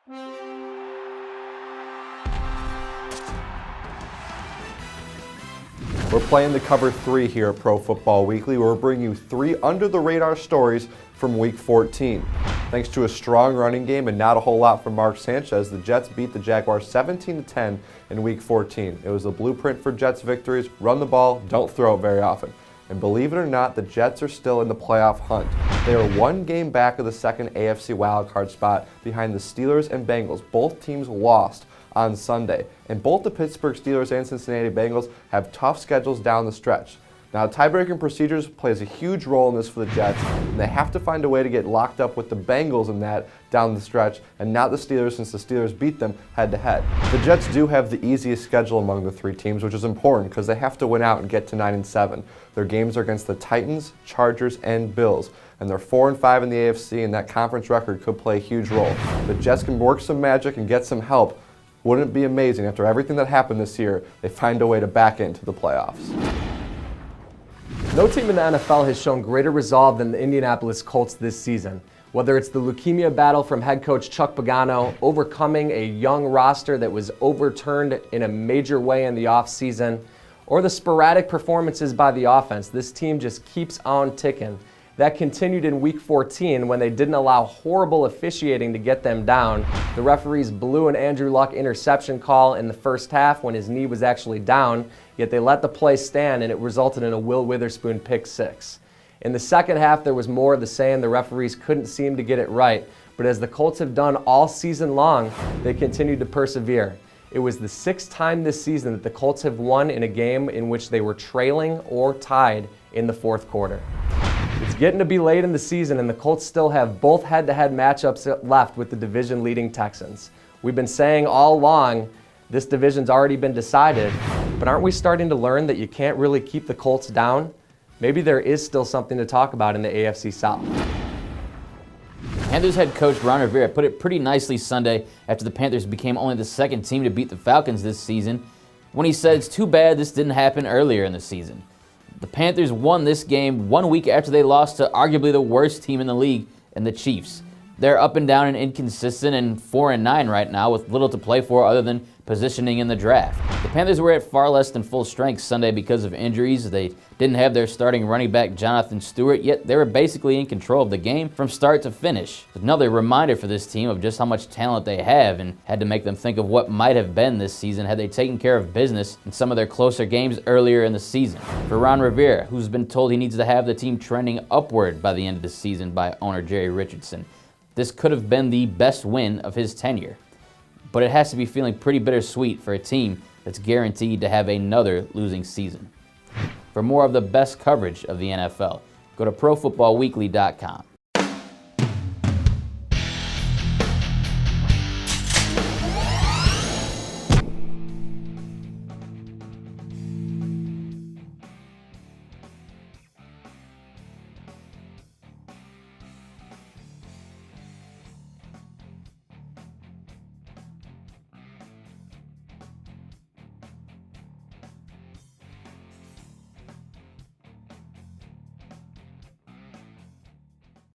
We're playing the Cover 3 here at Pro Football Weekly, where we're bringing you 3 under-the-radar stories from Week 14. Thanks to a strong running game and not a whole lot from Mark Sanchez, the Jets beat the Jaguars 17-10 in Week 14. It was a blueprint for Jets victories: run the ball, don't throw it very often. And believe it or not, the Jets are still in the playoff hunt. They are 1 game back of the second AFC wildcard spot behind the Steelers and Bengals. Both teams lost on Sunday, and both the Pittsburgh Steelers and Cincinnati Bengals have tough schedules down the stretch. Now, tiebreaking procedures plays a huge role in this for the Jets, and they have to find a way to get locked up with the Bengals in that down the stretch, and not the Steelers, since the Steelers beat them head-to-head. The Jets do have the easiest schedule among the 3 teams, which is important because they have to win out and get to 9-7. Their games are against the Titans, Chargers, and Bills, and they're 4-5 in the AFC, and that conference record could play a huge role. The Jets can work some magic and get some help. Wouldn't it be amazing, after everything that happened this year, they find a way to back into the playoffs? No team in the NFL has shown greater resolve than the Indianapolis Colts this season. Whether it's the leukemia battle from head coach Chuck Pagano, overcoming a young roster that was overturned in a major way in the offseason, or the sporadic performances by the offense, this team just keeps on ticking. That continued in Week 14 when they didn't allow horrible officiating to get them down. The referees blew an Andrew Luck interception call in the first half when his knee was actually down, yet they let the play stand and it resulted in a Will Witherspoon pick 6. In the second half, there was more of the same. The referees couldn't seem to get it right, but as the Colts have done all season long, they continued to persevere. It was the 6th time this season that the Colts have won in a game in which they were trailing or tied in the fourth quarter. It's getting to be late in the season, and the Colts still have both head-to-head matchups left with the division-leading Texans. We've been saying all along this division's already been decided, but aren't we starting to learn that you can't really keep the Colts down? Maybe there is still something to talk about in the AFC South. Panthers head coach Ron Rivera put it pretty nicely Sunday after the Panthers became only the 2nd team to beat the Falcons this season, when he said it's too bad this didn't happen earlier in the season. The Panthers won this game 1 week after they lost to arguably the worst team in the league in the Chiefs. They're up and down and inconsistent and 4-9 right now with little to play for other than positioning in the draft. The Panthers were at far less than full strength Sunday because of injuries. They didn't have their starting running back Jonathan Stewart, yet they were basically in control of the game from start to finish. Another reminder for this team of just how much talent they have, and had to make them think of what might have been this season had they taken care of business in some of their closer games earlier in the season. For Ron Rivera, who's been told he needs to have the team trending upward by the end of the season by owner Jerry Richardson, this could have been the best win of his tenure. But it has to be feeling pretty bittersweet for a team that's guaranteed to have another losing season. For more of the best coverage of the NFL, go to ProFootballWeekly.com.